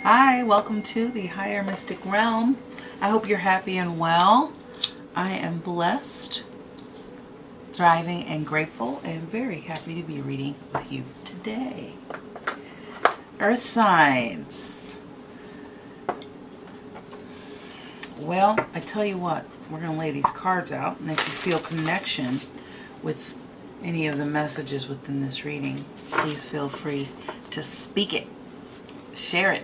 Hi, welcome to the Higher Mystic Realm. I hope you're happy and well. I am blessed, thriving, and grateful, and very happy to be reading with you today. Earth signs. Well, I tell you what, we're going to lay these cards out, and if you feel connection with any of the messages within this reading, please feel free to speak it, share it.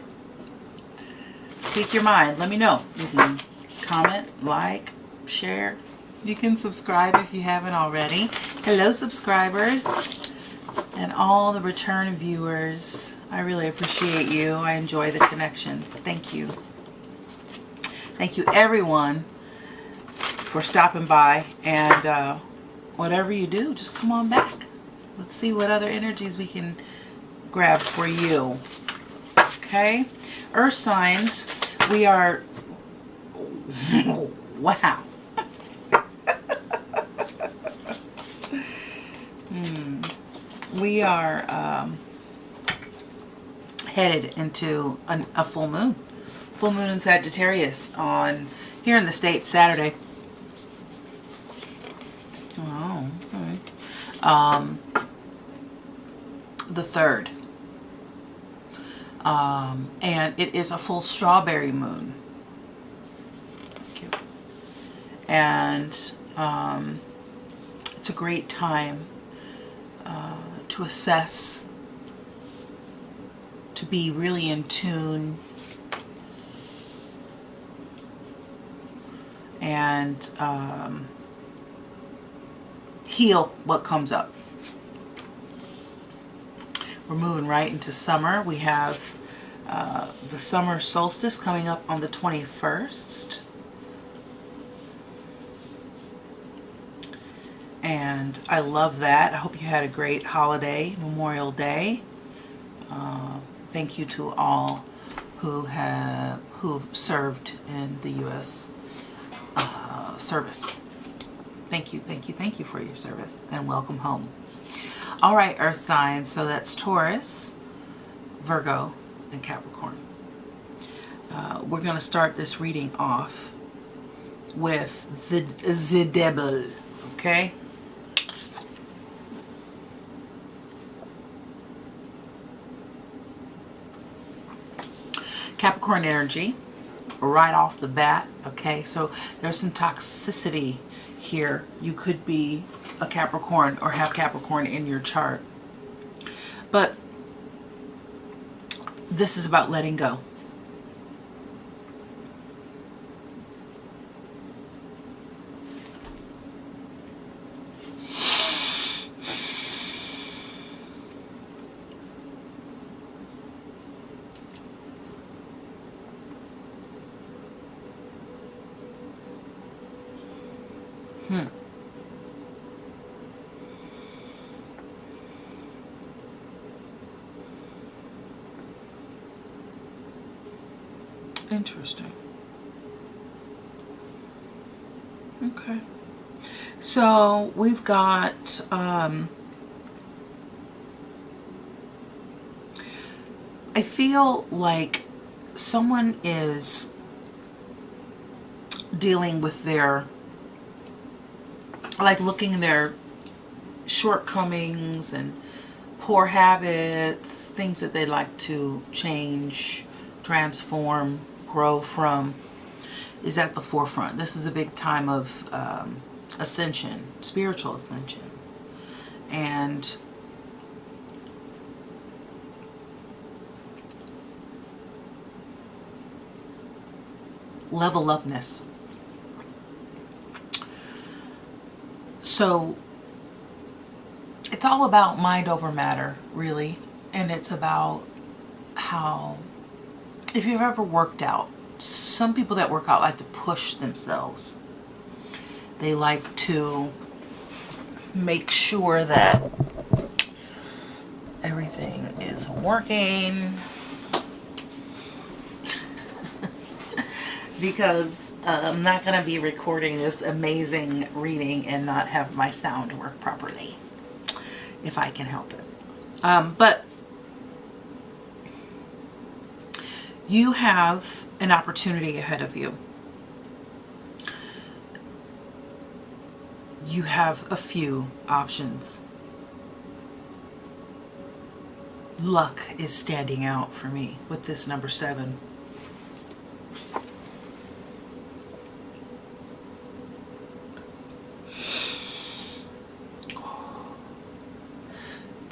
Speak your mind. Let me know. You can comment, like, share. You can subscribe if you haven't already. Hello, subscribers and all the return viewers. I really appreciate you. I enjoy the connection. Thank you. Thank you, everyone, for stopping by. And whatever you do, just come on back. Let's see what other energies we can grab for you. Okay? Earth signs, we are, wow. We are headed into a full moon. Full moon in Sagittarius on, here in the States, Saturday. Oh, okay. The 3rd. And it is a full strawberry moon. Thank you. And it's a great time to assess, to be really in tune, and heal what comes up. We're moving right into summer. We have the summer solstice coming up on the 21st. And I love that. I hope you had a great holiday, Memorial Day. Thank you to all who've served in the U.S. Service. Thank you, thank you, thank you for your service, and welcome home. All right, Earth signs. So that's Taurus, Virgo, and Capricorn. We're going to start this reading off with the devil, okay? Capricorn energy, right off the bat, okay? So there's some toxicity here. You could be a Capricorn or have Capricorn in your chart. But this is about letting go. Interesting. Okay. So we've got I feel like someone is dealing with their, like, looking at their shortcomings and poor habits, things that they'd like to change, transform, grow from, is at the forefront. This is a big time of ascension, spiritual ascension. And level upness. So it's all about mind over matter, really. And it's about how, if you've ever worked out, some people that work out like to push themselves. They like to make sure that everything is working. Because I'm not going to be recording this amazing reading and not have my sound work properly, if I can help it. But You have an opportunity ahead of you. You have a few options. Luck is standing out for me with this number 7.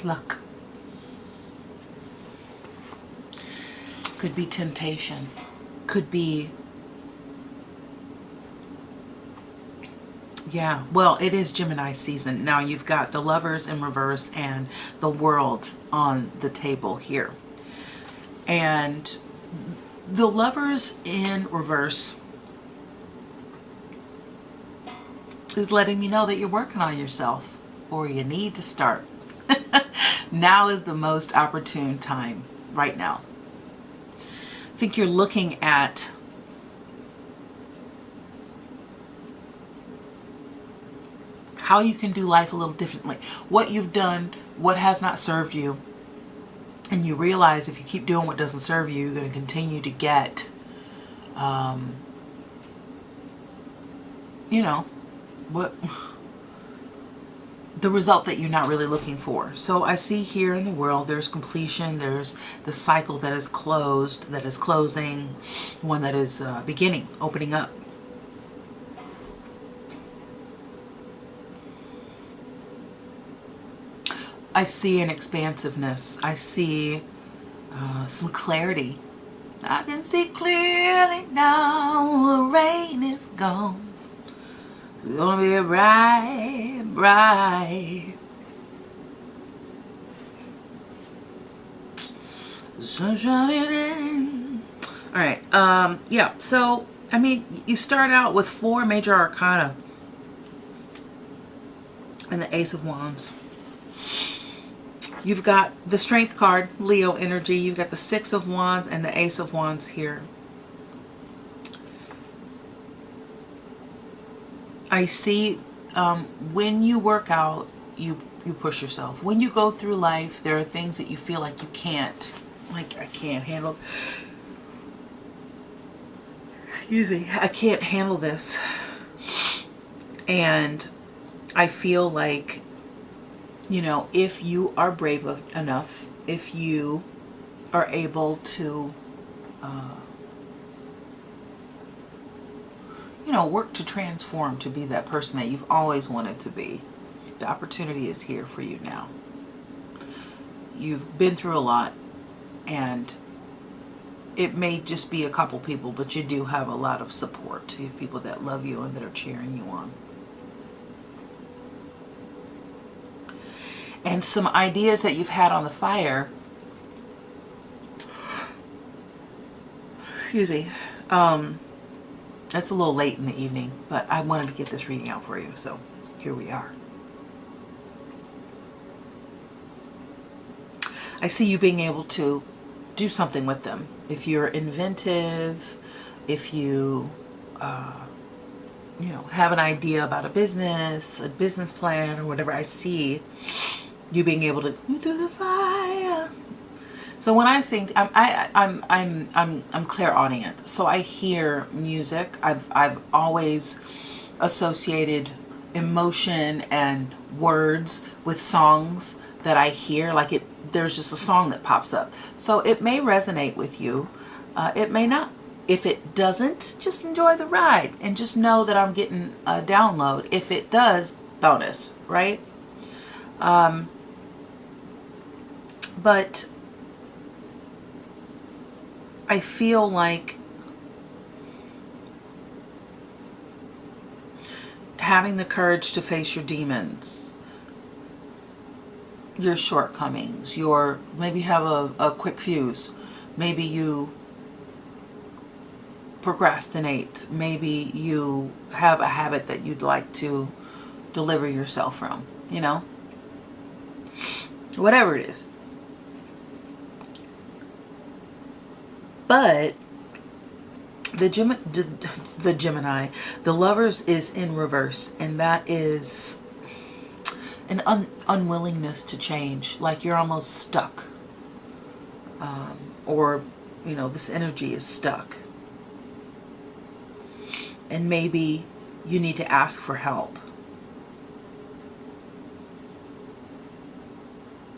Luck. Could be temptation. Could be, yeah, well, it is Gemini season. Now you've got the Lovers in reverse and the World on the table here. And the Lovers in reverse is letting me know that you're working on yourself, or you need to start. Now is the most opportune time right now. I think you're looking at how you can do life a little differently. What you've done, what has not served you. And you realize if you keep doing what doesn't serve you, you're going to continue to get, you know, what the result that you're not really looking for. So I see here in the World, there's completion, there's the cycle that is closed, that is closing, one that is beginning, opening up. I see an expansiveness. I see some clarity. I can see clearly now the rain is gone. It's gonna be bright, bright. Sunshine in. All right. Yeah. So, I mean, you start out with 4 major arcana and the Ace of Wands. You've got the Strength card, Leo energy. You've got the 6 of Wands and the Ace of Wands here. I see when you work out, you push yourself. When you go through life, there are things that you feel like you can't. Like, I can't handle. Excuse me. I can't handle this. And I feel like, you know, if you are brave enough, if you are able to, you know, work to transform to be that person that you've always wanted to be, the opportunity is here for you now. You've been through a lot, and it may just be a couple people, but you do have a lot of support. You have people that love you and that are cheering you on. And some ideas that you've had on the fire, excuse me, it's a little late in the evening, but I wanted to get this reading out for you, so here we are. I see you being able to do something with them. If you're inventive, if you, you know, have an idea about a business plan or whatever, I see you being able to go through the fire. So when I sing, I'm clairaudient. So I hear music. I've always associated emotion and words with songs that I hear. Like there's just a song that pops up. So it may resonate with you. It may not. If it doesn't, just enjoy the ride and just know that I'm getting a download. If it does, bonus, right? But I feel like having the courage to face your demons, your shortcomings, maybe have a quick fuse, maybe you procrastinate, maybe you have a habit that you'd like to deliver yourself from, you know, whatever it is. But the Gemini, the Lovers is in reverse, and that is an unwillingness to change, like you're almost stuck, or you know, this energy is stuck. And maybe you need to ask for help.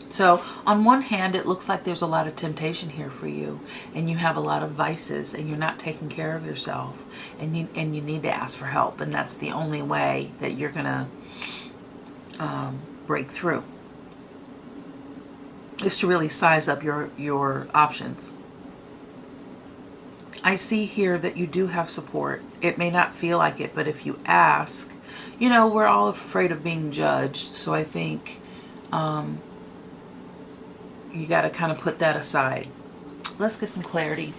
So on one hand, it looks like there's a lot of temptation here for you, and you have a lot of vices, and you're not taking care of yourself, and you need to ask for help, and that's the only way that you're gonna break through, is to really size up your options. I see here that you do have support. It may not feel like it, but if you ask, you know, we're all afraid of being judged, so I think you got to kind of put that aside. Let's get some clarity.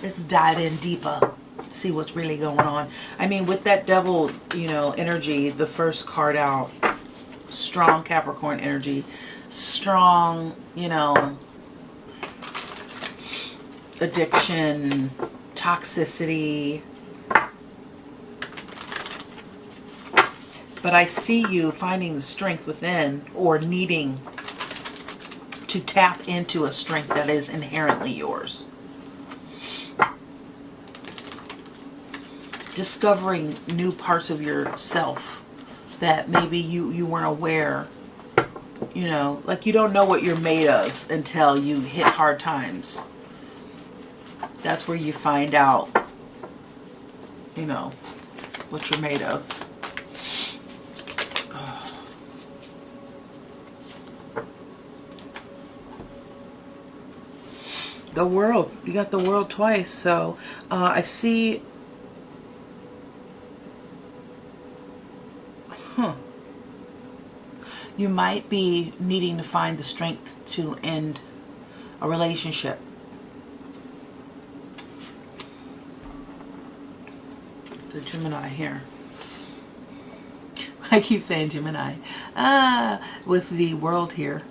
Let's dive in deeper. See what's really going on. I mean, with that devil, you know, energy, the first card out, strong Capricorn energy, strong, you know, addiction, toxicity. But I see you finding the strength within, or needing to tap into a strength that is inherently yours. Discovering new parts of yourself that maybe you weren't aware. You know, like you don't know what you're made of until you hit hard times. That's where you find out, you know, what you're made of. The World. You got the World twice. So I see... You might be needing to find the strength to end a relationship. The Gemini here. I keep saying Gemini. With the World here.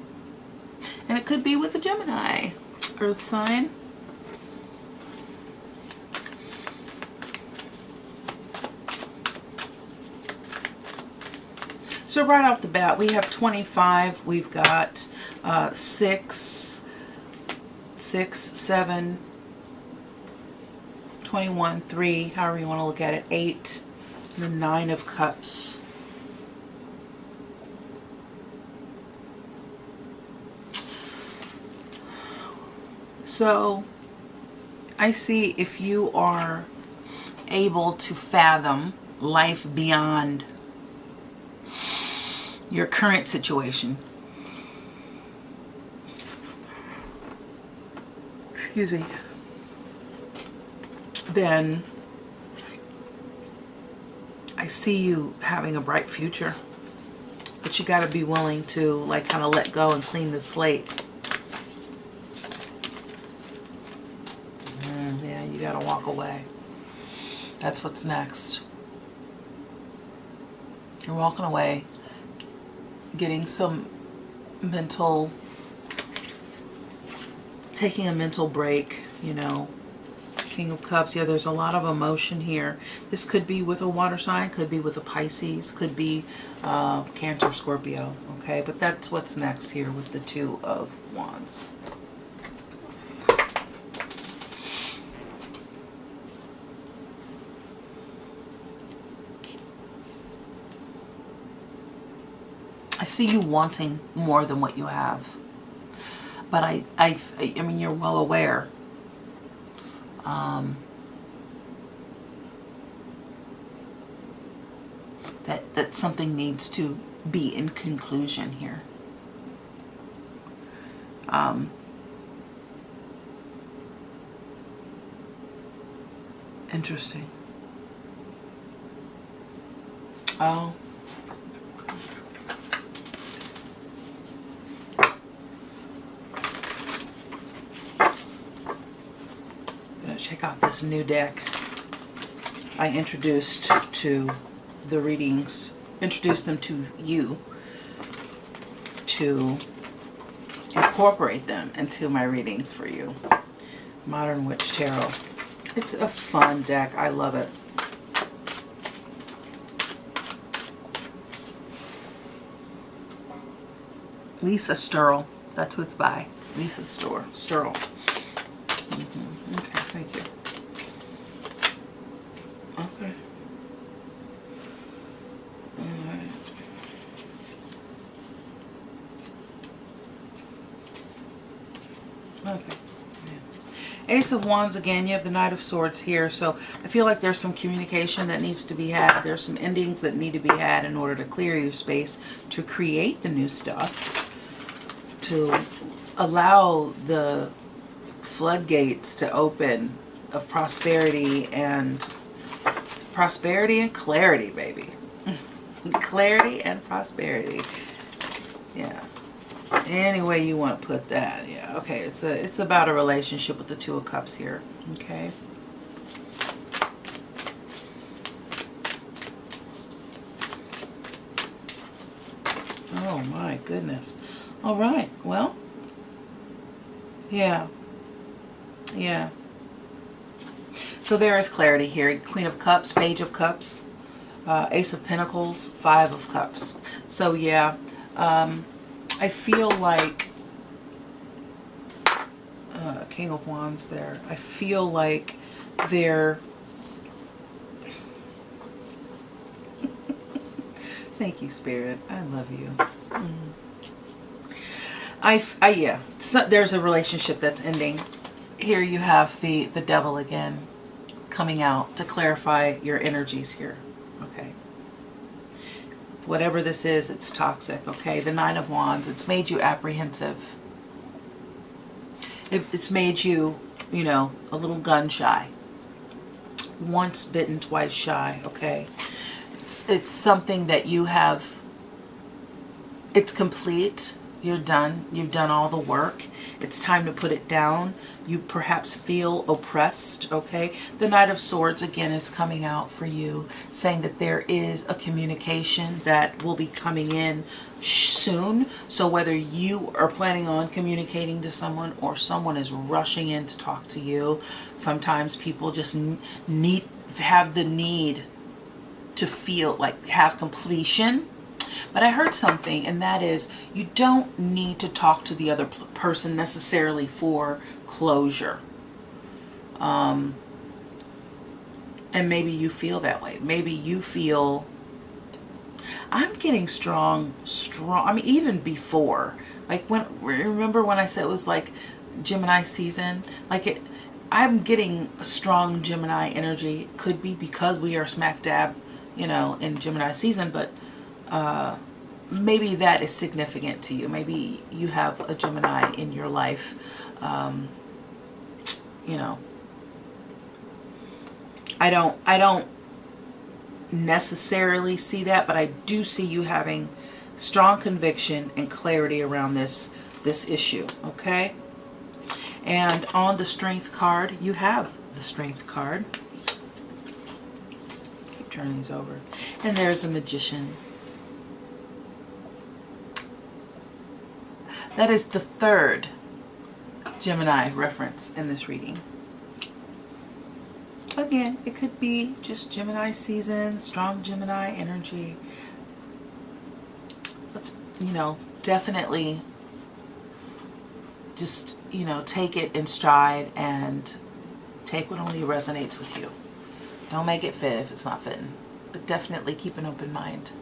And it could be with a Gemini. Earth sign. So right off the bat, we have 25. We've got 6, 7, 21, 3, however you want to look at it, 8, and the 9 of Cups. So I see if you are able to fathom life beyond your current situation. Excuse me. Then I see you having a bright future. But you got to be willing to like kind of let go and clean the slate. Yeah, you got to walk away. That's what's next. You're walking away, getting some mental, taking a mental break, you know. King of Cups, yeah, there's a lot of emotion here. This could be with a water sign, could be with a Pisces, could be Cancer, Scorpio, okay? But that's what's next here with the Two of Wands. I see you wanting more than what you have. But I mean, you're well aware. That something needs to be in conclusion here. Interesting. Oh. Check out this new deck I introduced to the readings, introduced them to you to incorporate them into my readings for you. Modern Witch Tarot. It's a fun deck. I love it. Lisa Sturl. That's who it's by. Lisa Sturl. Okay. Ace of Wands again, you have the Knight of Swords here, so I feel like there's some communication that needs to be had. There's some endings that need to be had in order to clear your space, to create the new stuff, to allow the floodgates to open of prosperity and clarity, baby. Clarity and prosperity. Yeah. Any way you want to put that. Yeah, okay. It's about a relationship with the Two of Cups here. Okay. Oh my goodness. All right. Well, yeah. Yeah. So there is clarity here. Queen of Cups, Page of Cups, Ace of Pentacles, Five of Cups. So yeah, I feel like King of Wands there. I feel like they're thank you, Spirit. I love you. Yeah. So there's a relationship that's ending. Here you have the Devil again coming out to clarify your energies here. Okay. Whatever this is, it's toxic. Okay. The Nine of Wands. It's made you apprehensive. It's made you, you know, a little gun shy. Once bitten, twice shy. Okay. It's something that you have. It's complete. You're done. You've done all the work. It's time to put it down. You perhaps feel oppressed, okay? The Knight of Swords, again, is coming out for you, saying that there is a communication that will be coming in soon. So whether you are planning on communicating to someone or someone is rushing in to talk to you, sometimes people just have the need to feel like have completion. But I heard something, and that is you don't need to talk to the other person necessarily for closure. And maybe you feel that way. Maybe you feel, I'm getting strong. I mean, even before, like remember when I said it was like Gemini season? Like I'm getting a strong Gemini energy. Could be because we are smack dab, you know, in Gemini season, but maybe that is significant to you. Maybe you have a Gemini in your life. You know, I don't necessarily see that, but I do see you having strong conviction and clarity around this issue. Okay. And on the Strength card, you have the Strength card. Keep turning these over. And there's a Magician. That is the third Gemini reference in this reading. Again, it could be just Gemini season, strong Gemini energy. Let's, you know, definitely just, you know, take it in stride and take what only resonates with you. Don't make it fit if it's not fitting, but definitely keep an open mind.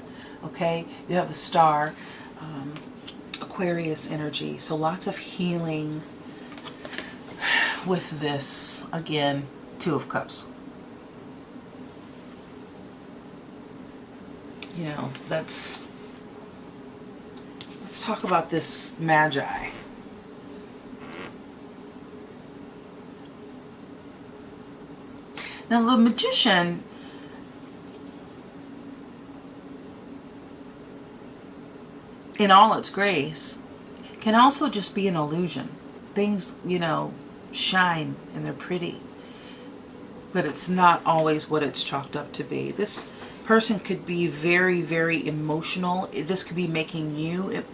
Okay, you have the Star. Aquarius energy, so lots of healing with this. Again, Two of Cups. You know, let's talk about this Magi. Now the Magician, in all its grace, can also just be an illusion. Things, you know, shine and they're pretty, but it's not always what it's chalked up to be. This person could be very, very emotional. This could be making you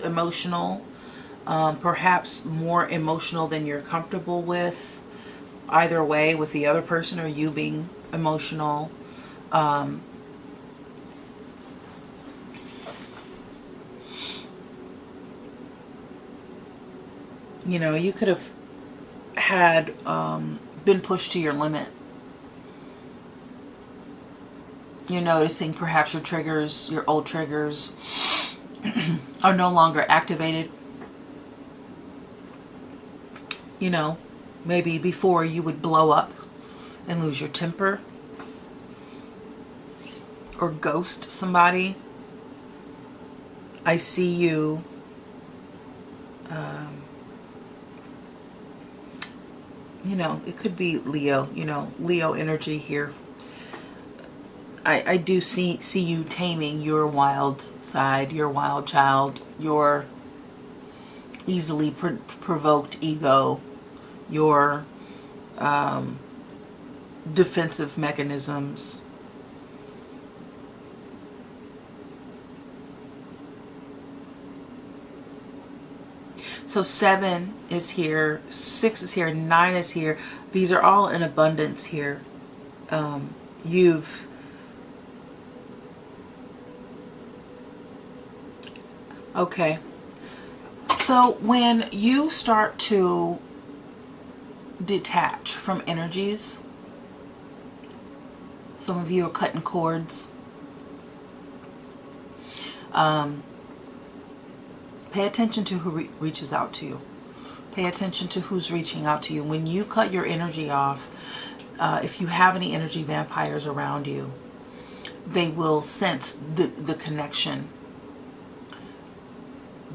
emotional, perhaps more emotional than you're comfortable with. Either way, with the other person or you being emotional. You know, you could have had been pushed to your limit. You're noticing perhaps your triggers, your old triggers, are no longer activated. you know, maybe before you would blow up and lose your temper or ghost somebody. I see you you know, it could be Leo, you know, Leo energy here. I do see you taming your wild side, your wild child, your easily provoked ego, your defensive mechanisms. So 7 is here, 6 is here, 9 is here. These are all in abundance here. Okay. So when you start to detach from energies, some of you are cutting cords. Pay attention to who reaches out to you. Pay attention to who's reaching out to you. When you cut your energy off, if you have any energy vampires around you, they will sense the connection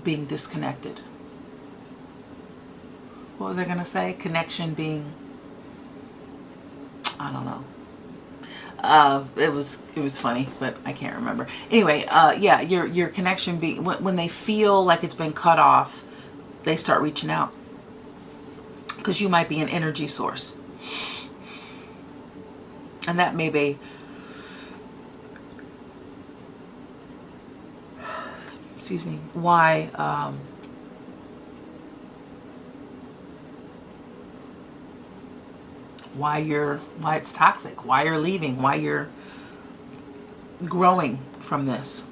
being disconnected. What was I going to say? Connection being, I don't know. It was funny, but I can't remember. Anyway, yeah, your connection being, when they feel like it's been cut off, they start reaching out. Because you might be an energy source. And that may be, excuse me, why why it's toxic, why you're leaving, why you're growing from this.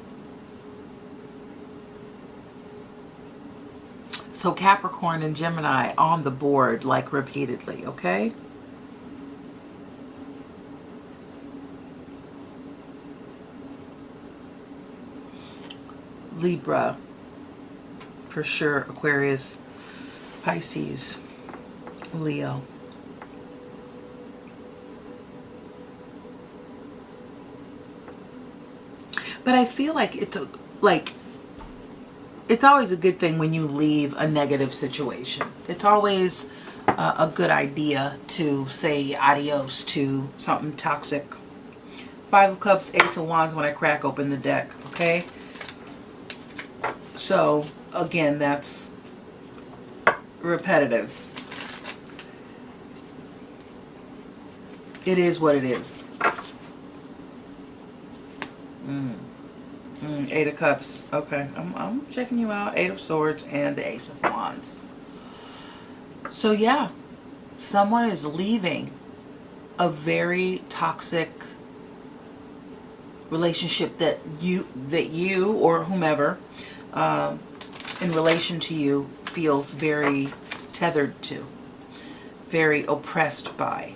So Capricorn and Gemini on the board, like, repeatedly, okay? Libra, for sure. Aquarius, Pisces, Leo. But I feel like it's always a good thing when you leave a negative situation. It's always a good idea to say adios to something toxic. 5 of Cups, Ace of Wands when I crack open the deck, okay? So, again, that's repetitive. It is what it is. 8 of Cups. Okay, I'm checking you out. 8 of Swords and the Ace of Wands. So yeah, someone is leaving a very toxic relationship that you or whomever in relation to you feels very tethered to, very oppressed by.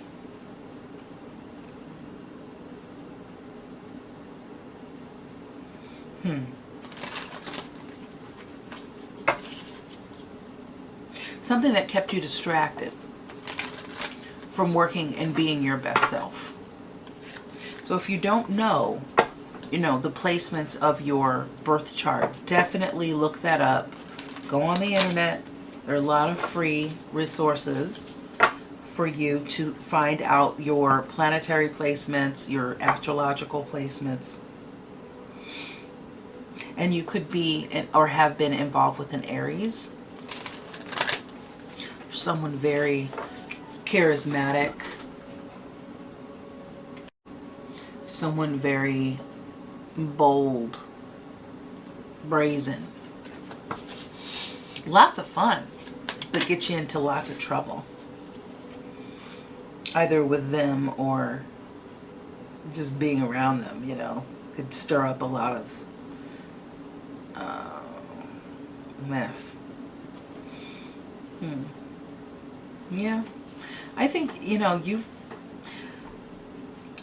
Something that kept you distracted from working and being your best self. So if you don't know, the placements of your birth chart, definitely look that up. Go on the internet. There are a lot of free resources for you to find out your planetary placements, your astrological placements. And you could be or have been involved with an Aries. Someone very charismatic. Someone very bold, brazen. Lots of fun, but get you into lots of trouble. Either with them or just being around them, could stir up a lot of mess. Yeah. I think, you've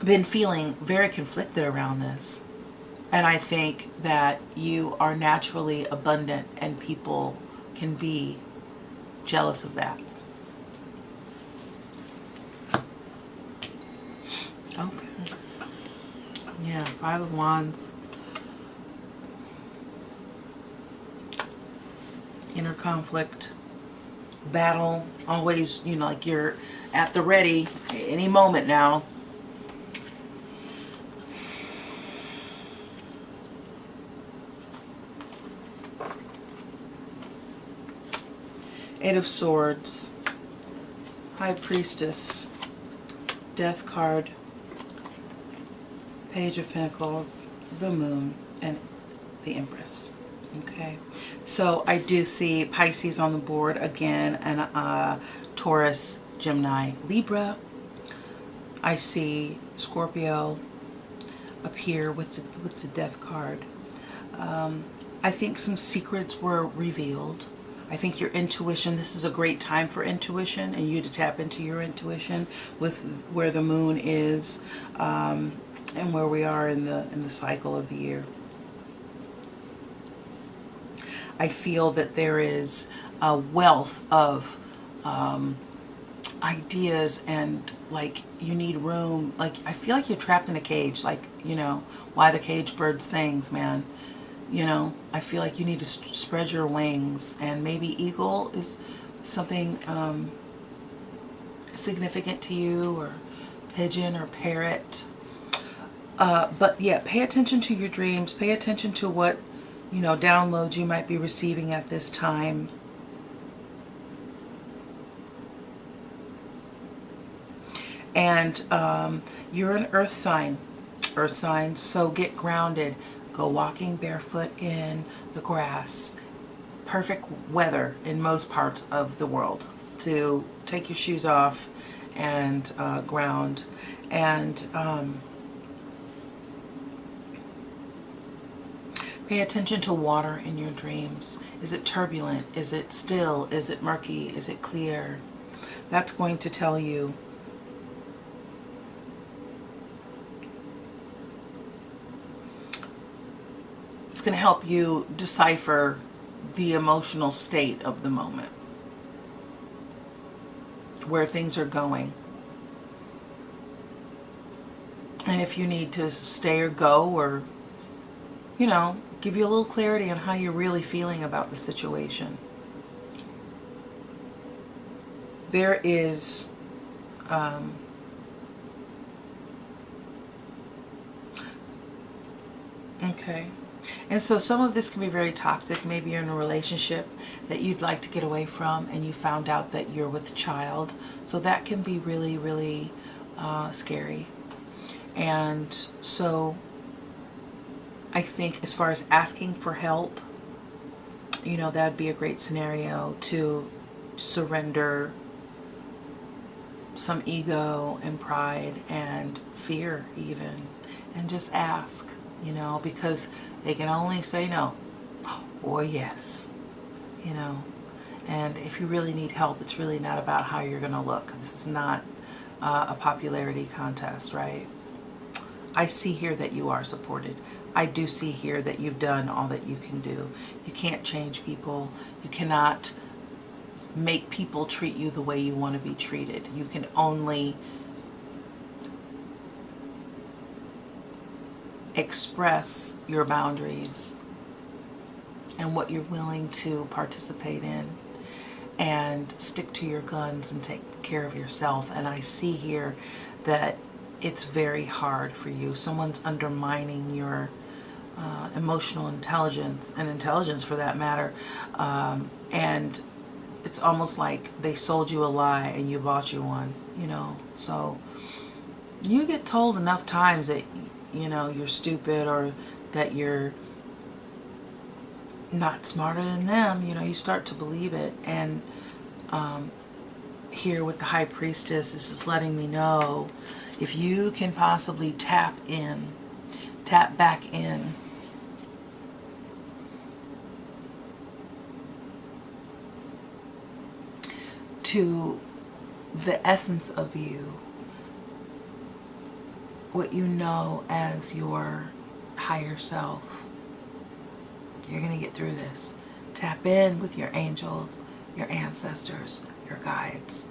been feeling very conflicted around this. And I think that you are naturally abundant and people can be jealous of that. Yeah, 5 of Wands. Inner conflict. Battle. Always, you know, like you're at the ready any moment now. Eight of Swords. High Priestess. Death card. Page of Pentacles. The Moon. And the Empress. Okay. So I do see Pisces on the board again, and Taurus, Gemini, Libra. I see Scorpio up here with the Death card. I think some secrets were revealed. I think your intuition, this is a great time for intuition and you to tap into your intuition with where the moon is and where we are in the cycle of the year. I feel that there is a wealth of ideas, and like you need room. Like I feel like you're trapped in a cage, like, you know, why the cage bird sings, man. You know, I feel like you need to spread your wings, and maybe eagle is something significant to you, or pigeon or parrot. But yeah, pay attention to your dreams. Pay attention to what, you know, downloads you might be receiving at this time. And you're an earth sign, so get grounded. Go walking barefoot in the grass. Perfect weather in most parts of the world to take your shoes off and ground. And pay attention to water in your dreams. Is it turbulent? Is it still? Is it murky? Is it clear? That's going to tell you. It's going to help you decipher the emotional state of the moment, where things are going. And if you need to stay or go, or, you know, give you a little clarity on how you're really feeling about the situation. There is okay. And so some of this can be very toxic. Maybe you're in a relationship that you'd like to get away from, and you found out that you're with child. So that can be really, really scary. And so I think as far as asking for help, you know, that'd be a great scenario to surrender some ego and pride and fear even, and just ask, you know, because they can only say no or yes, you know. And if you really need help, it's really not about how you're going to look. This is not a popularity contest, right? I see here that you are supported. I do see here that you've done all that you can do. You can't change people. You cannot make people treat you the way you want to be treated. You can only express your boundaries and what you're willing to participate in, and stick to your guns and take care of yourself. And I see here that it's very hard for you. Someone's undermining your emotional intelligence, and intelligence for that matter, and it's almost like they sold you a lie and you bought you one, you know. So you get told enough times that, you know, you're stupid, or that you're not smarter than them, you know, you start to believe it. And here with the High Priestess, this is letting me know, if you can possibly tap back in to the essence of you, what you know as your higher self, you're going to get through this. Tap in with your angels, your ancestors, your guides,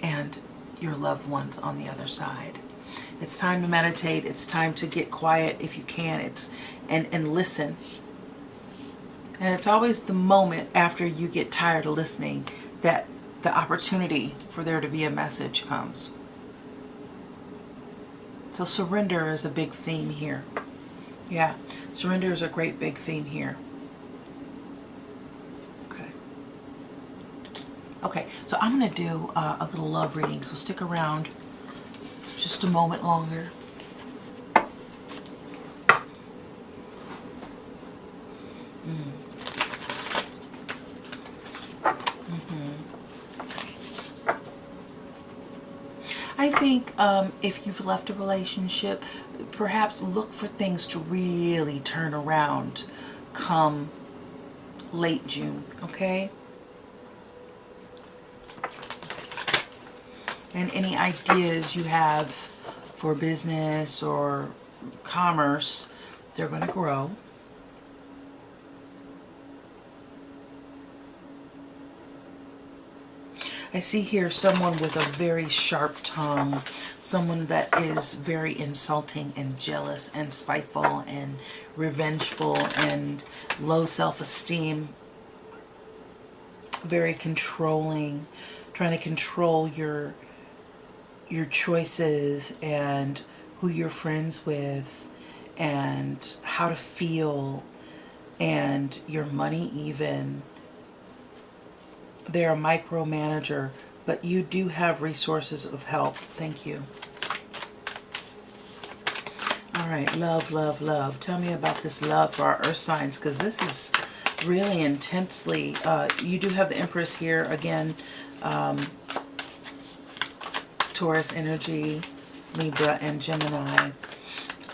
and your loved ones on the other side. It's time to meditate. It's time to get quiet if you can. And listen. And it's always the moment after you get tired of listening that the opportunity for there to be a message comes. So surrender is a big theme here. Yeah, surrender is a great big theme here. Okay. Okay, so I'm going to do a little love reading, so stick around just a moment longer. I think if you've left a relationship, perhaps look for things to really turn around come late June, okay? And any ideas you have for business or commerce, they're going to grow. I see here someone with a very sharp tongue, someone that is very insulting and jealous and spiteful and revengeful and low self-esteem, very controlling, trying to control your choices and who you're friends with and how to feel and your money even. They're a micromanager, but you do have resources of help. Thank you. All right, love, love, love. Tell me about this love for our earth signs, because this is really intensely. You do have the Empress here again. Taurus energy, Libra, and Gemini.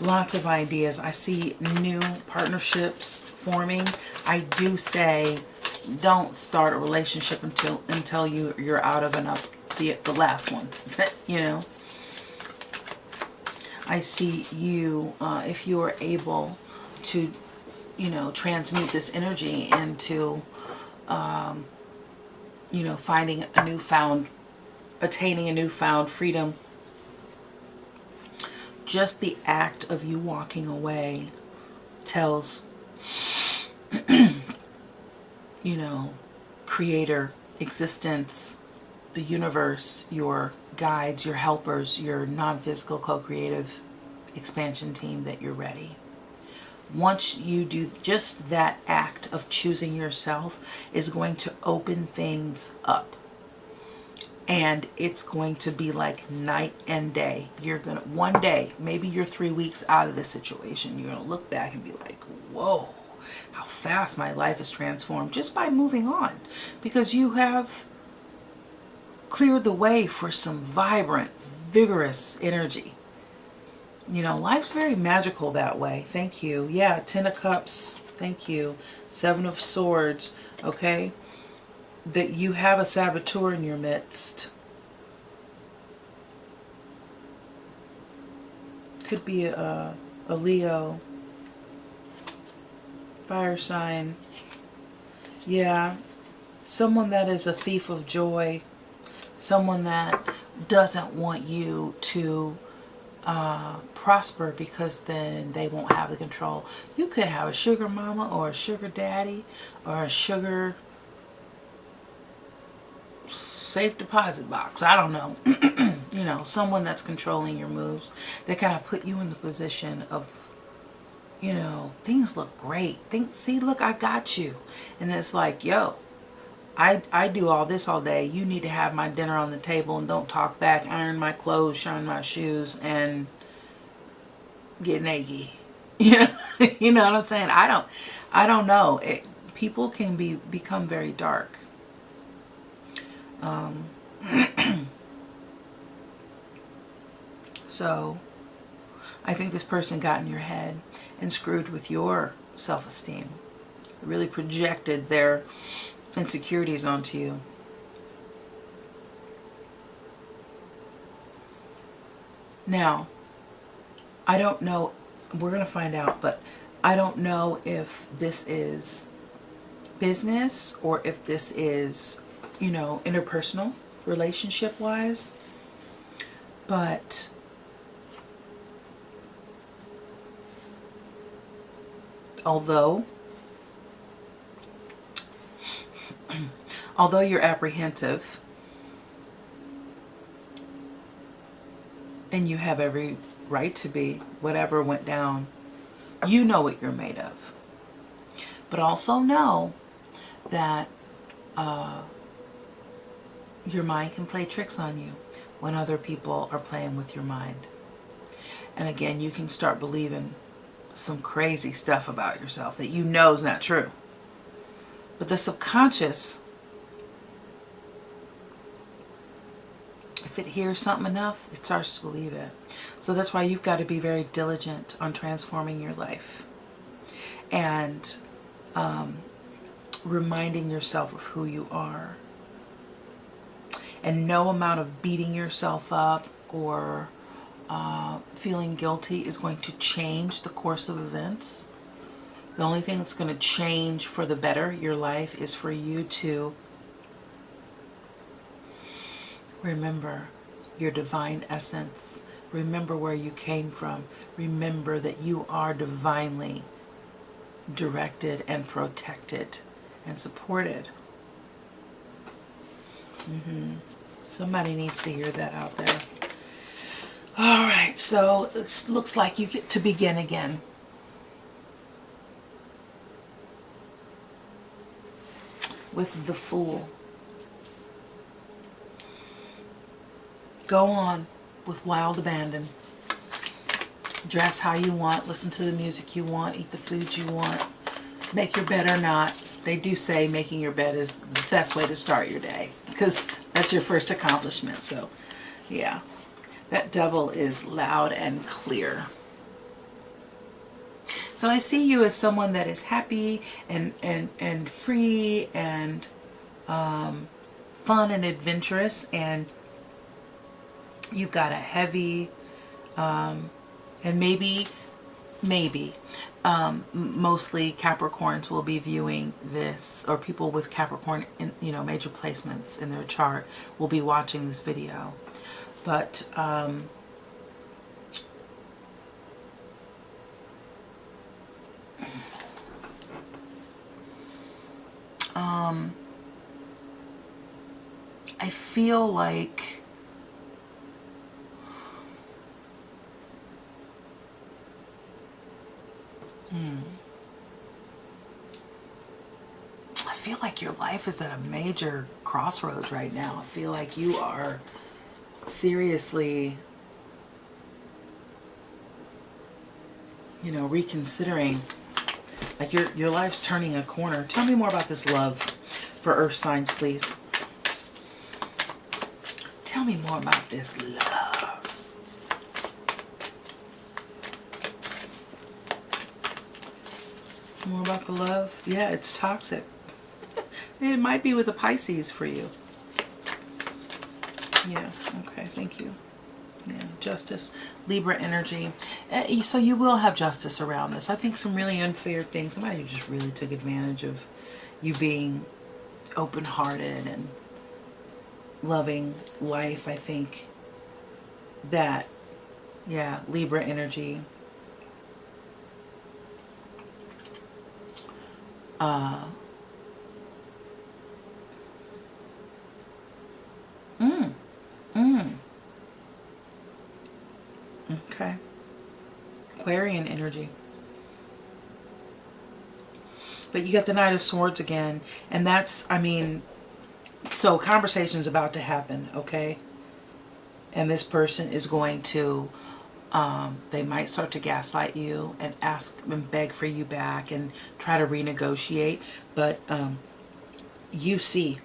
Lots of ideas. I see new partnerships forming. I do say don't start a relationship until you're out of the last one. You know, I see you if you are able to, you know, transmute this energy into you know, attaining a newfound freedom. Just the act of you walking away tells you know, creator, existence, the universe, your guides, your helpers, your non-physical co-creative expansion team that you're ready. Once you do just that act of choosing yourself is going to open things up. And it's going to be like night and day. You're going to, one day, maybe you're 3 weeks out of this situation, you're going to look back and be like, whoa, how fast my life is transformed just by moving on. Because you have cleared the way for some vibrant, vigorous energy. You know, life's very magical that way. Thank you. Yeah, 10 of Cups. Thank you. 7 of Swords. Okay. That you have a saboteur in your midst. Could be a Leo. Fire sign. Yeah. Someone that is a thief of joy. Someone that doesn't want you to prosper, because then they won't have the control. You could have a sugar mama or a sugar daddy or a sugar safe deposit box. I don't know. You know, someone that's controlling your moves. They kind of put you in the position of, you know, things look great. See, look, I got you. And it's like, yo, I do all this all day. You need to have my dinner on the table and don't talk back, iron my clothes, shine my shoes, and get naked. You know, you know what I'm saying? I don't know. People can become very dark. So I think this person got in your head and screwed with your self-esteem. Really projected their insecurities onto you. Now, I don't know, we're going to find out, but I don't know if this is business or if this is, you know, interpersonal, relationship-wise. But although although you're apprehensive, and you have every right to be, whatever went down, you know what you're made of. But also know that your mind can play tricks on you when other people are playing with your mind. And again, you can start believing some crazy stuff about yourself that you know is not true. But the subconscious, if it hears something enough, it starts to believe it. So that's why you've got to be very diligent on transforming your life. And reminding yourself of who you are. And no amount of beating yourself up or feeling guilty is going to change the course of events. The only thing that's going to change for the better your life is for you to remember your divine essence. Remember where you came from. Remember that you are divinely directed and protected and supported. Somebody needs to hear that out there. All right, so it looks like you get to begin again. With the Fool. Go on with wild abandon. Dress how you want, listen to the music you want, eat the food you want, make your bed or not. They do say making your bed is the best way to start your day because that's your first accomplishment. So, yeah, that devil is loud and clear. So I see you as someone that is happy and free and fun and adventurous, and you've got a heavy and maybe mostly Capricorns will be viewing this, or people with Capricorn in, major placements in their chart will be watching this video. But I feel like your life is at a major crossroads right now. I feel like you are seriously, reconsidering. Like your life's turning a corner. Tell me more about this love for Earth signs, please. Tell me more about this love. More about the love? Yeah, it's toxic. It might be with a Pisces for you. Yeah, okay, thank you. Yeah, justice, Libra energy. So you will have justice around this. I think some really unfair things. Somebody just really took advantage of you being open-hearted and loving life. I think that, yeah, Libra energy. Okay. Aquarian energy. But you got the Knight of Swords again. And that's, so conversation's about to happen, okay? And this person is going to, they might start to gaslight you and ask and beg for you back and try to renegotiate. But you've seen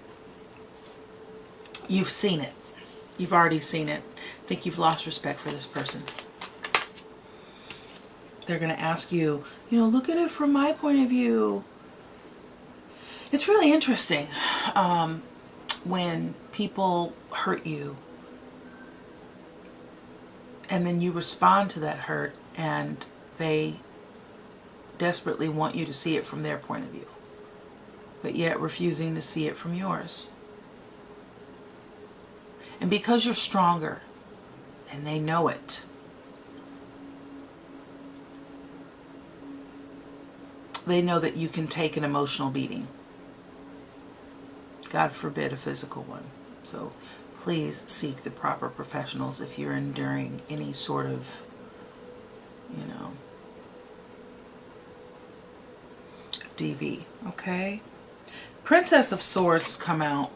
it. You've already seen it. I think you've lost respect for this person. They're going to ask you, look at it from my point of view. It's really interesting when people hurt you and then you respond to that hurt and they desperately want you to see it from their point of view, but yet refusing to see it from yours. And because you're stronger and they know it, they know that you can take an emotional beating. God forbid a physical one. So please seek the proper professionals if you're enduring any sort of, you know, DV. Okay? Princess of Swords come out.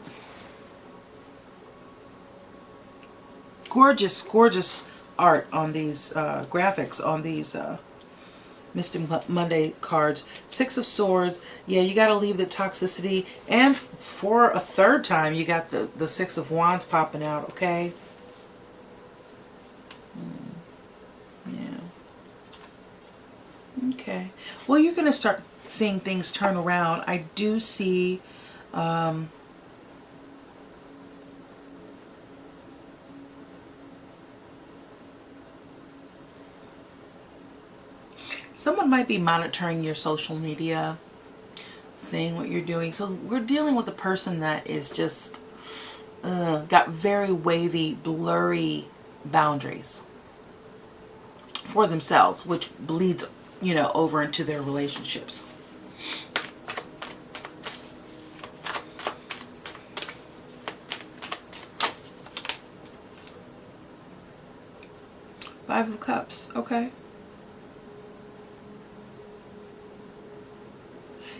Gorgeous, gorgeous art on these graphics on these Mystic Monday cards. Six of Swords. Yeah, you got to leave the toxicity. And for a third time, you got the Six of Wands popping out, okay? Yeah. Okay. Well, you're going to start seeing things turn around. I do see... someone might be monitoring your social media, seeing what you're doing. So we're dealing with a person that is just got very wavy, blurry boundaries for themselves, which bleeds, you know, over into their relationships. Five of Cups. Okay.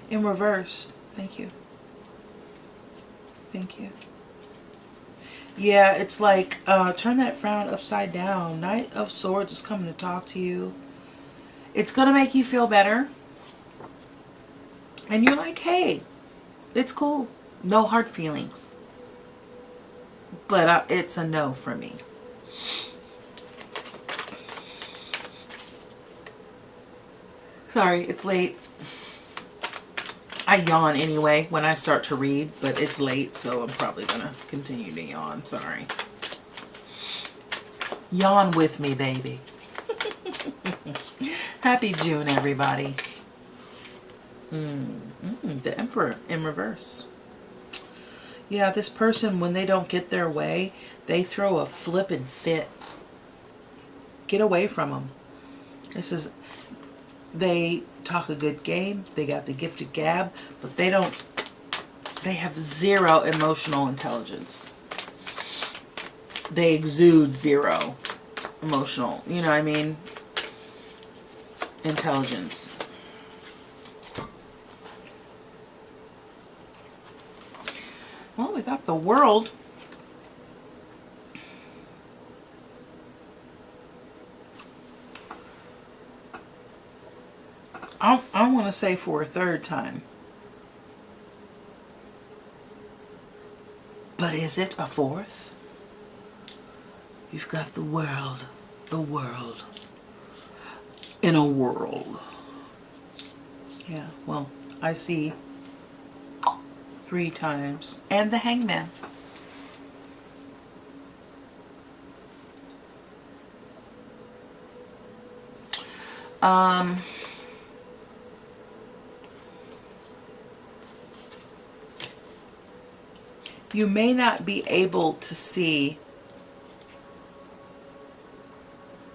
In reverse. Thank you. Thank you. Yeah, it's like, turn that frown upside down. Knight of Swords is coming to talk to you. It's going to make you feel better. And you're like, hey, it's cool. No hard feelings. But it's a no for me. Sorry, it's late. I yawn anyway when I start to read, but it's late, so I'm probably going to continue to yawn. Sorry. Yawn with me, baby. Happy June, everybody. The Emperor in reverse. Yeah, this person, when they don't get their way, they throw a flippin' fit. Get away from them. They talk a good game. They got the gift of gab, but they have zero emotional intelligence. They exude zero emotional, you know what I mean, intelligence. Well, we got the World. I want to say for a third time. But is it a fourth? You've got the world. The world. In a world. Yeah, well, I see 3 times. And the Hangman. You may not be able to see.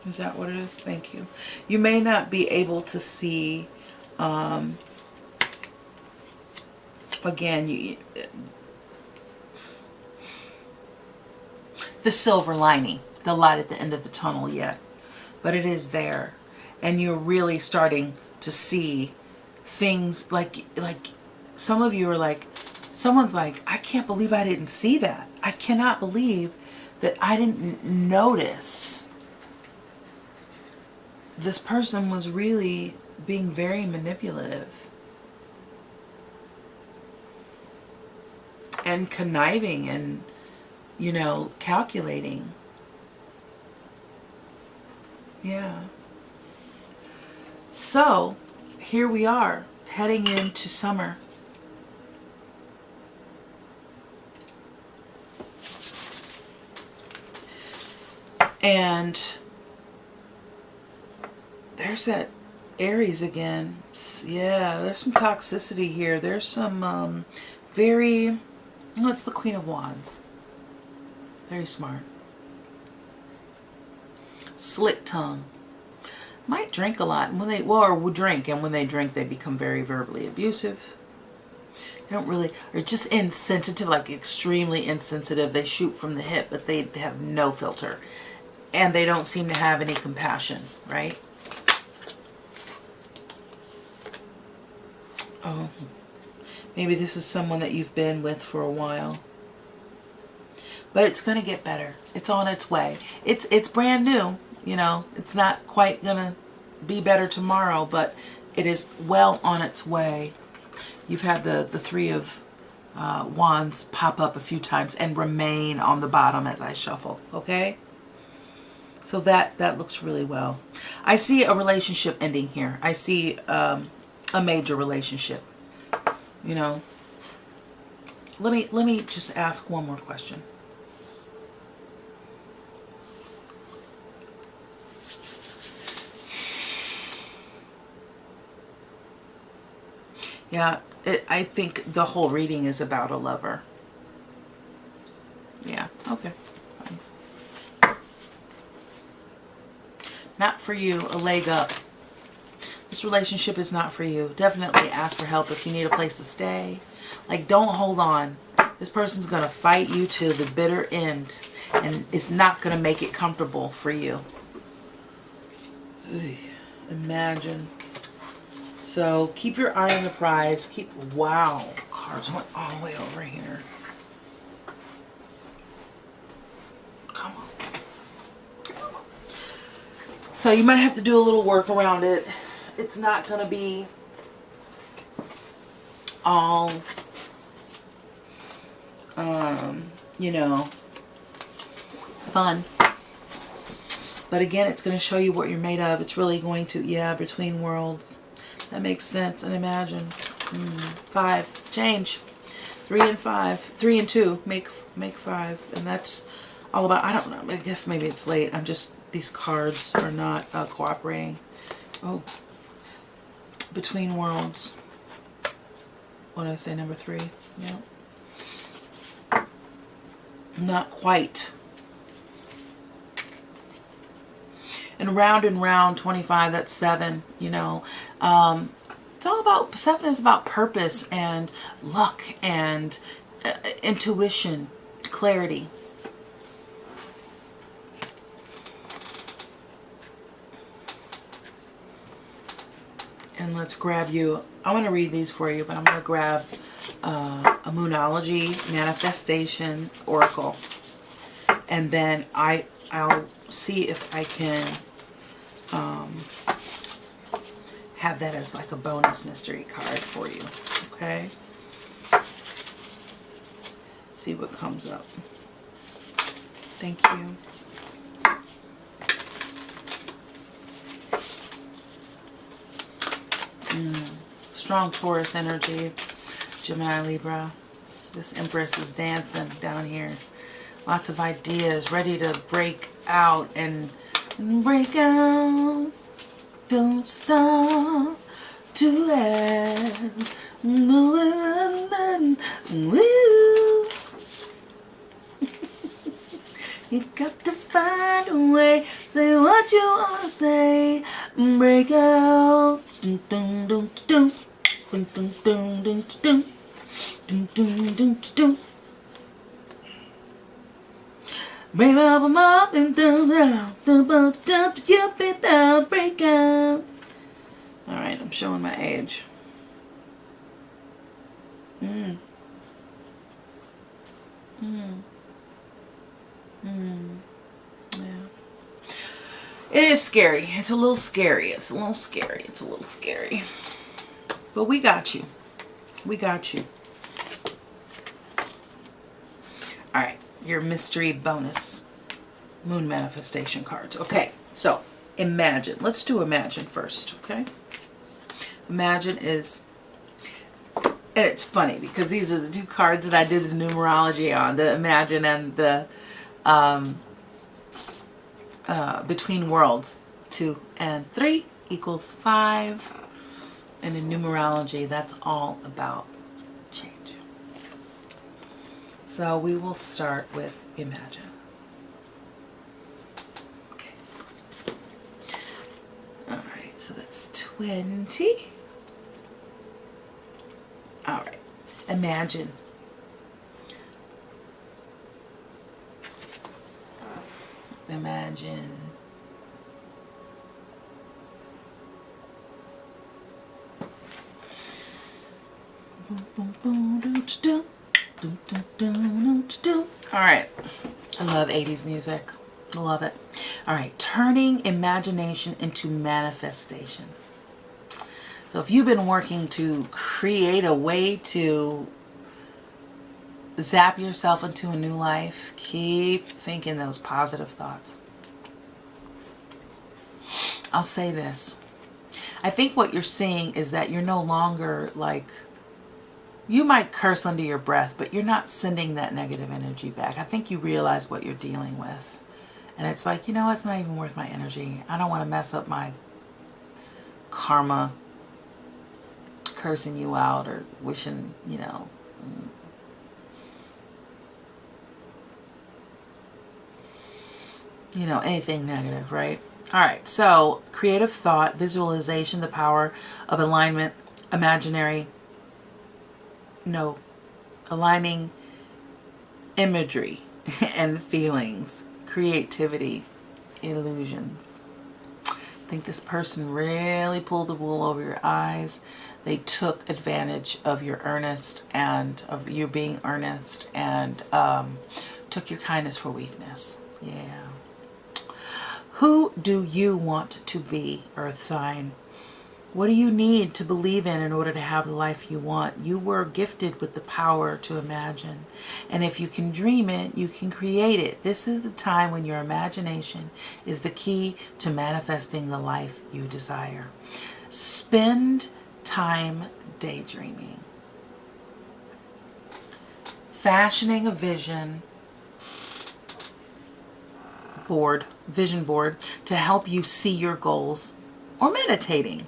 Is that what it is? Thank you. You may not be able to see, again, the silver lining, the light at the end of the tunnel yet. But it is there. And you're really starting to see things like some of you are like, someone's like, I can't believe I didn't see that. I cannot believe that I didn't notice. This person was really being very manipulative and conniving and, you know, calculating. Yeah. So, here we are, heading into summer. And there's that Aries again. Yeah, there's some toxicity here. There's some very... Well, it's the Queen of Wands. Very smart. Slick tongue. Might drink a lot. And when they, well, or would drink, and when they drink, they become very verbally abusive. They don't really, or just insensitive, like extremely insensitive. They shoot from the hip, but they have no filter. And they don't seem to have any compassion, right? Oh, maybe this is someone that you've been with for a while. But it's going to get better. It's on its way. It's brand new, you know. It's not quite going to be better tomorrow, but it is well on its way. You've had the Three of Wands pop up a few times and remain on the bottom as I shuffle, okay? So that looks really well. I see a relationship ending here. I see a major relationship, you know. Let me just ask one more question. Yeah, I think the whole reading is about a lover. Yeah, okay. Fine. Not for you, a leg up. This relationship is not for you. Definitely ask for help if you need a place to stay. Like, don't hold on. This person's going to fight you to the bitter end, and it's not going to make it comfortable for you. Imagine. So keep your eye on the prize. Wow, cards went all the way over here. Come on. So you might have to do a little work around it. It's not going to be all, you know, fun. But again, it's going to show you what you're made of. It's really going to, yeah, between worlds. That makes sense. And imagine. 5. Change. 3 and 5. 3 and 2. Make 5. And that's all about, I don't know. I guess maybe it's late. I'm just, these cards are not cooperating. Oh. Between worlds. What did I say? Number 3. Yeah. Not quite. And round, 25, that's 7, you know. It's all about, 7 is about purpose and luck and intuition, clarity. And let's grab you, I'm going to read these for you, but I'm going to grab a Moonology Manifestation Oracle. And then I'll see if I can have that as like a bonus mystery card for you. Okay? See what comes up. Thank you. Strong Taurus energy. Gemini, Libra. This Empress is dancing down here. Lots of ideas, ready to break out and break out. Don't stop to ask. You got to find a way. Say what you want to say. Break out. Dun, dun, dun, dun. Dun, dun, dun, dun, dun. Dun, dun, dun, dun. Break up and down, break out. Alright, I'm showing my age. Yeah. It is scary. It's a little scary. It's a little scary. It's a little scary. But we got you. We got you. Alright. Your mystery bonus moon manifestation cards. Okay, so imagine. Let's do imagine first, okay? Imagine is, and it's funny because these are the 2 cards that I did the numerology on, the imagine and the between worlds. 2 and 3 equals 5. And in numerology, that's all about change. So we will start with imagine. Okay. All right. 20. All right. Imagine. Imagine. All right. I love 80s music. I love it. All right. Turning imagination into manifestation. So if you've been working to create a way to zap yourself into a new life, keep thinking those positive thoughts. I'll say this. I think what you're seeing is that you're no longer like, you might curse under your breath, but you're not sending that negative energy back. I think you realize what you're dealing with. And it's like, you know, it's not even worth my energy. I don't want to mess up my karma cursing you out or wishing, you know. You know, anything negative, right? All right, so creative thought, visualization, the power of alignment, aligning imagery and feelings, creativity, illusions. I think this person really pulled the wool over your eyes. They took advantage of your earnest and of you being earnest and took your kindness for weakness. Yeah. Who do you want to be, Earth sign? What do you need to believe in order to have the life you want? You were gifted with the power to imagine. And if you can dream it, you can create it. This is the time when your imagination is the key to manifesting the life you desire. Spend time daydreaming. Fashioning a vision board to help you see your goals, or meditating.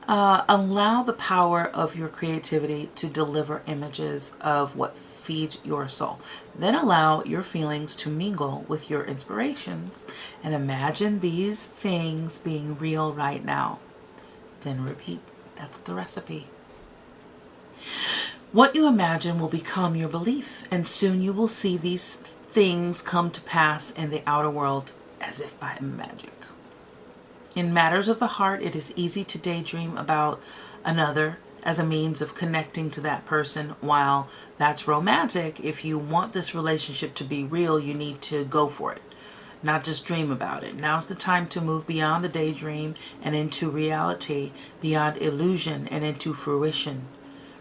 Allow the power of your creativity to deliver images of what feeds your soul. Then allow your feelings to mingle with your inspirations and imagine these things being real right now. Then repeat. That's the recipe. What you imagine will become your belief, and soon you will see these things come to pass in the outer world as if by magic. In matters of the heart, it is easy to daydream about another as a means of connecting to that person. While that's romantic, if you want this relationship to be real, you need to go for it, not just dream about it. Now's the time to move beyond the daydream and into reality, beyond illusion and into fruition.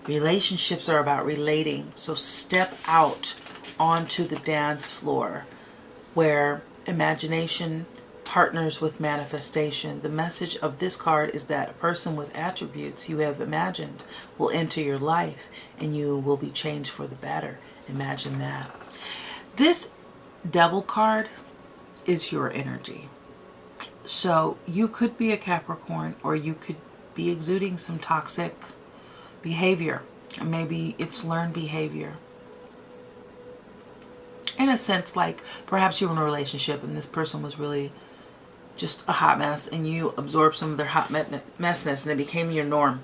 Relationships are about relating, so step out onto the dance floor where imagination partners with manifestation. The message of this card is that a person with attributes you have imagined will enter your life and you will be changed for the better. Imagine that. This Devil card is your energy. So you could be a Capricorn, or you could be exuding some toxic behavior. Maybe it's learned behavior. In a sense, like perhaps you were in a relationship and this person was really just a hot mess and you absorbed some of their hot messness and it became your norm.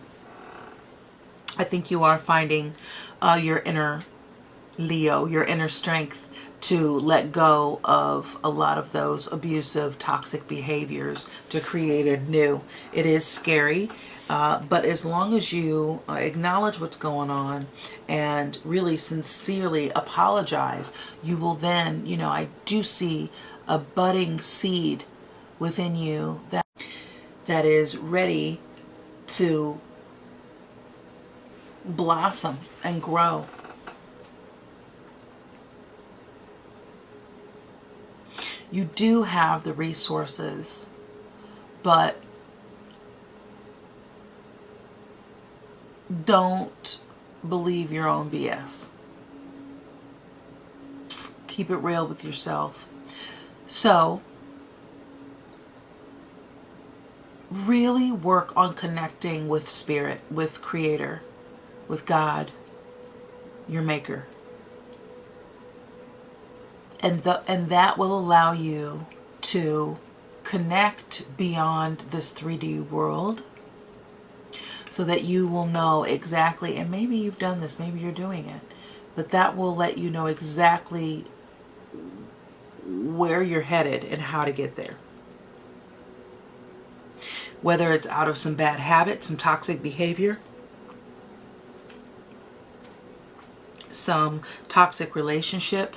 I think you are finding your inner Leo, your inner strength to let go of a lot of those abusive, toxic behaviors to create a new. It is scary. But as long as you acknowledge what's going on and really sincerely apologize, you will then, you know, I do see a budding seed within you that is ready to blossom and grow. You do have the resources, but don't believe your own BS. Keep it real with yourself. So, really work on connecting with Spirit, with Creator, with God, your Maker. And that will allow you to connect beyond this 3D world so that you will know exactly, and maybe you've done this, maybe you're doing it, but that will let you know exactly where you're headed and how to get there. Whether it's out of some bad habits, some toxic behavior, some toxic relationship,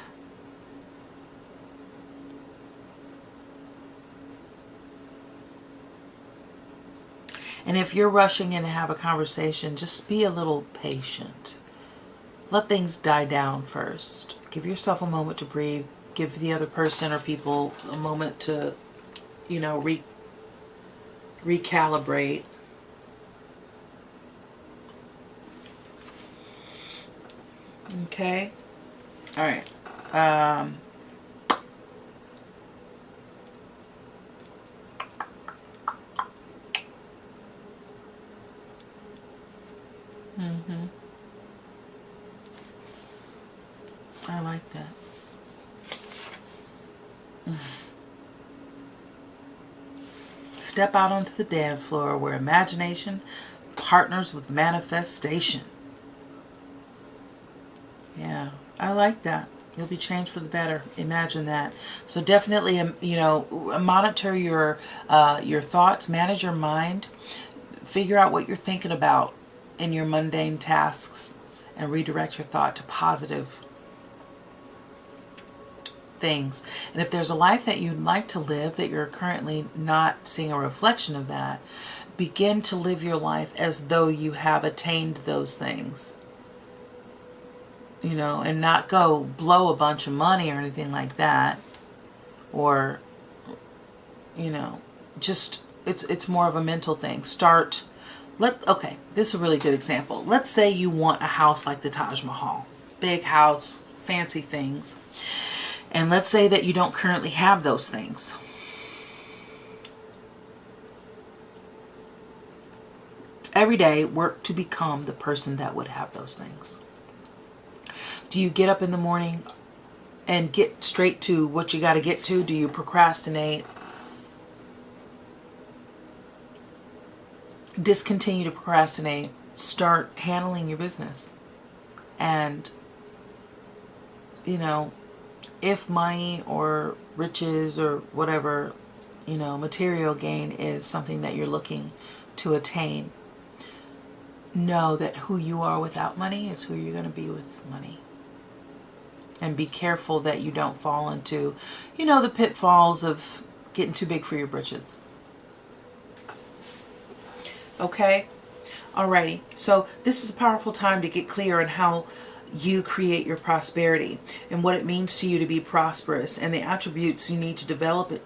and if you're rushing in to have a conversation, just be a little patient. Let things die down first. Give yourself a moment to breathe. Give the other person or people a moment to, you know, recalibrate. Okay? All right. I like that. Step out onto the dance floor where imagination partners with manifestation. Yeah, I like that. You'll be changed for the better. Imagine that. So definitely, you know, monitor your thoughts, manage your mind, figure out what you're thinking about in your mundane tasks, and redirect your thought to positive things. And if there's a life that you'd like to live that you're currently not seeing a reflection of that, begin to live your life as though you have attained those things. You know, and not go blow a bunch of money or anything like that. Or, you know, just, it's more of a mental thing. Okay, this is a really good example. Let's say you want a house like the Taj Mahal. Big house, fancy things. And let's say that you don't currently have those things. Every day, work to become the person that would have those things. Do you get up in the morning and get straight to what you got to get to? Do you procrastinate? Discontinue to procrastinate. Start handling your business. And, you know, if money or riches or whatever, you know, material gain is something that you're looking to attain, know that who you are without money is who you're going to be with money. And be careful that you don't fall into, you know, the pitfalls of getting too big for your britches. Okay? Alrighty. So this is a powerful time to get clear on how you create your prosperity and what it means to you to be prosperous and the attributes you need to develop it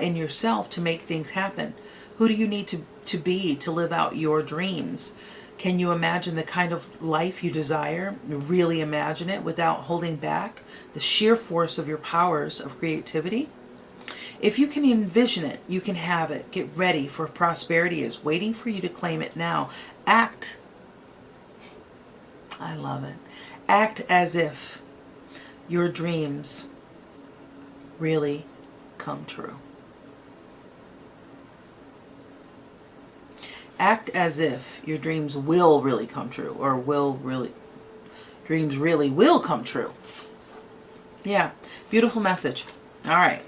in yourself to make things happen. Who do you need to be to live out your dreams? Can you imagine the kind of life you desire? Really imagine it without holding back the sheer force of your powers of creativity? If you can envision it, you can have it. Get ready, for prosperity is waiting for you to claim it now. Act. I love it. Act as if your dreams really come true. Act as if your dreams will really come true, or dreams really will come true. Yeah, beautiful message. All right.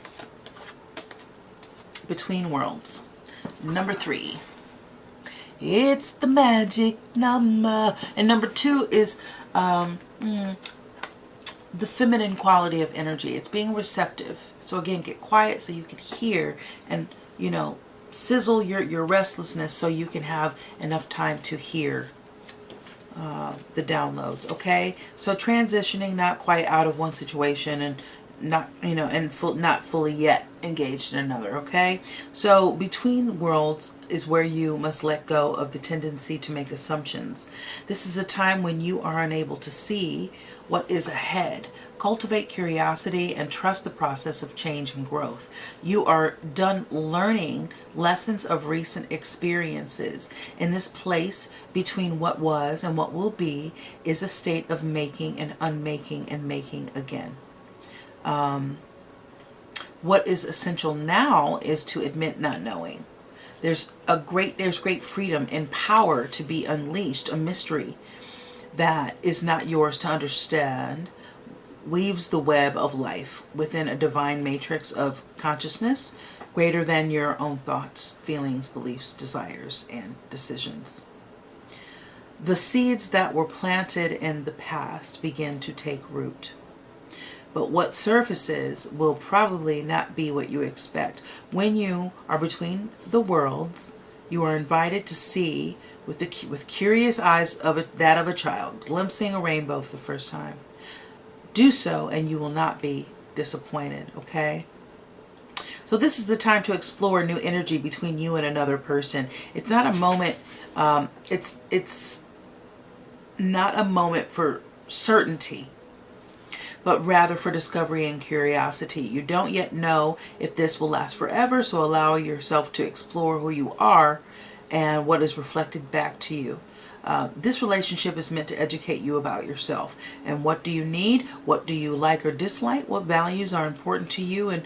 Between worlds. Number 3. It's the magic number. And number 2 is the feminine quality of energy. It's being receptive. So again, get quiet so you can hear and, you know, sizzle your restlessness so you can have enough time to hear the downloads. Okay, so transitioning, not quite out of one situation and not, you know, and not fully yet engaged in another. Okay, so between worlds is where you must let go of the tendency to make assumptions. This is a time when you are unable to see what is ahead. Cultivate curiosity and trust the process of change and growth. You are done learning lessons of recent experiences. In this place between what was and what will be is a state of making and unmaking and making again. What is essential now is to admit not knowing. There's great freedom and power to be unleashed. A mystery that is not yours to understand weaves the web of life within a divine matrix of consciousness greater than your own thoughts, feelings, beliefs, desires, and decisions. The seeds that were planted in the past begin to take root. But what surfaces will probably not be what you expect. When you are between the worlds, you are invited to see with curious eyes that of a child, glimpsing a rainbow for the first time. Do so and you will not be disappointed, okay? So this is the time to explore new energy between you and another person. It's not a moment, it's not a moment for certainty, but rather for discovery and curiosity. You don't yet know if this will last forever, so allow yourself to explore who you are and what is reflected back to you. This relationship is meant to educate you about yourself. And what do you need? What do you like or dislike? What values are important to you? And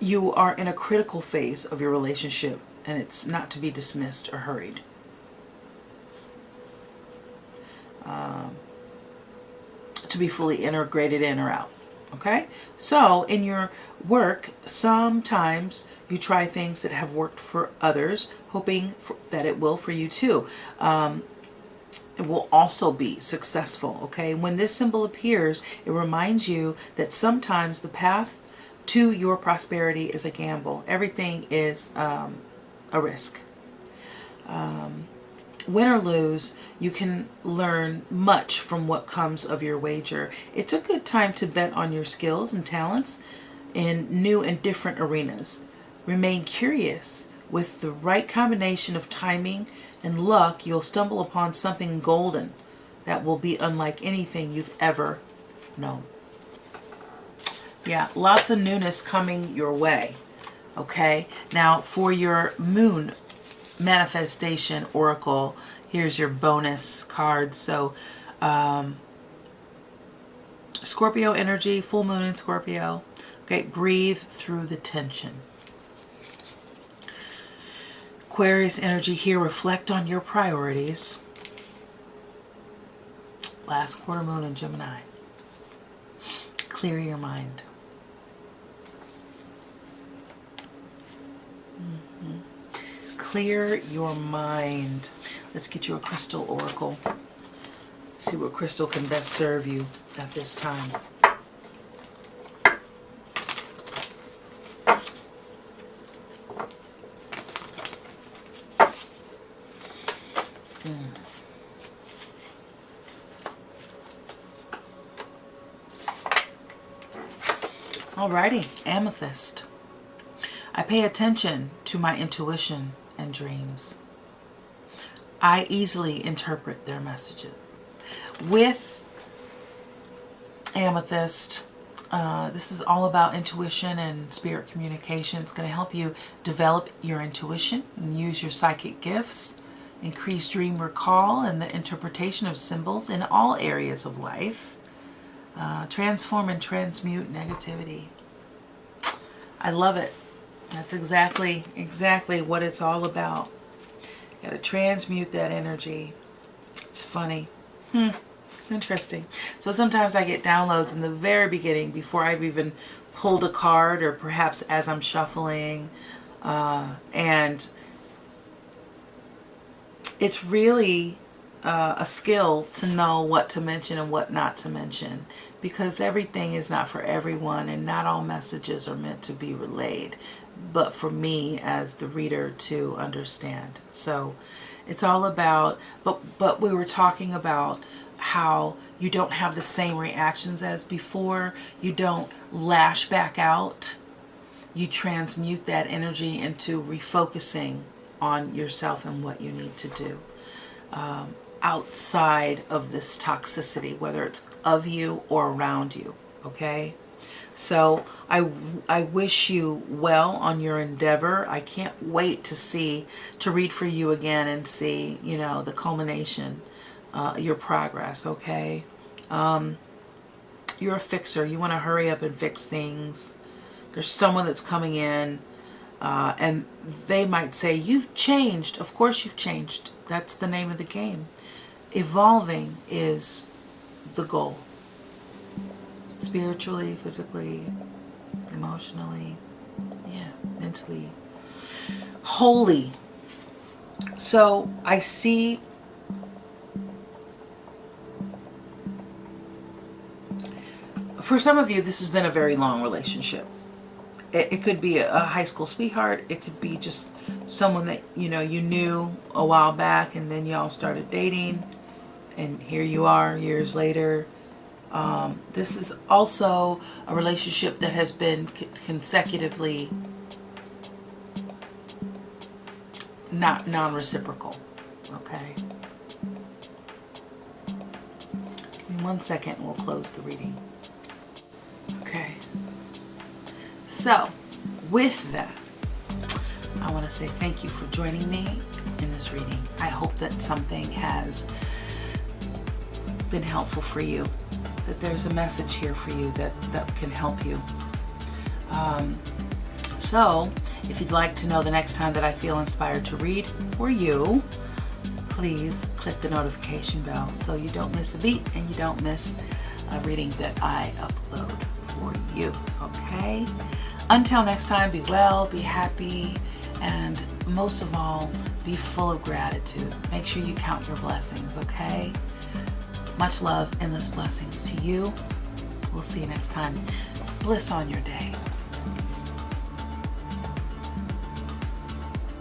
you are in a critical phase of your relationship, and it's not to be dismissed or hurried. To be fully integrated in or out. Okay? So in your work, sometimes you try things that have worked for others, hoping that it will for you too. It will also be successful. Okay? When this symbol appears, it reminds you that sometimes the path to your prosperity is a gamble. Everything is a risk. Win or lose, you can learn much from what comes of your wager. It's a good time to bet on your skills and talents in new and different arenas. Remain curious. With the right combination of timing and luck, you'll stumble upon something golden that will be unlike anything you've ever known. Yeah, lots of newness coming your way. Okay, now for your moon manifestation oracle, here's your bonus card. So Scorpio energy, full moon in Scorpio. Okay, breathe through the tension. Aquarius energy here, reflect on your priorities. Last quarter moon in Gemini. Clear your mind. Clear your mind. Let's get you a crystal oracle. See what crystal can best serve you at this time. Alrighty, amethyst. I pay attention to my intuition and dreams. I easily interpret their messages. With amethyst, this is all about intuition and spirit communication. It's going to help you develop your intuition and use your psychic gifts, increase dream recall and the interpretation of symbols in all areas of life, transform and transmute negativity. I love it. That's exactly what it's all about. Got to transmute that energy. It's funny. It's interesting. So sometimes I get downloads in the very beginning before I've even pulled a card, or perhaps as I'm shuffling. And it's really a skill to know what to mention and what not to mention, because everything is not for everyone and not all messages are meant to be relayed, but for me as the reader to understand. So it's all about, but we were talking about how you don't have the same reactions as before. You don't lash back out. You transmute that energy into refocusing on yourself and what you need to do outside of this toxicity, whether it's of you or around you. Okay? So I wish you well on your endeavor. I can't wait to read for you again and see, you know, the culmination, your progress. Okay? You're a fixer. You want to hurry up and fix things. There's someone that's coming in and they might say, you've changed. Of course you've changed. That's the name of the game. Evolving is the goal. Spiritually, physically, emotionally, yeah, mentally, wholly. So I see for some of you, this has been a very long relationship. It could be a high school sweetheart. It could be just someone that, you knew a while back and then y'all started dating. And here you are years later. This is also a relationship that has been consecutively not non-reciprocal. Okay. In 1 second, we'll close the reading. Okay. So, with that, I want to say thank you for joining me in this reading. I hope that something has been helpful for you, that there's a message here for you that can help you. So, if you'd like to know the next time that I feel inspired to read for you, please click the notification bell so you don't miss a beat and you don't miss a reading that I upload for you, okay? Until next time, be well, be happy, and most of all, be full of gratitude. Make sure you count your blessings, okay? Much love, endless blessings to you. We'll see you next time. Bliss on your day.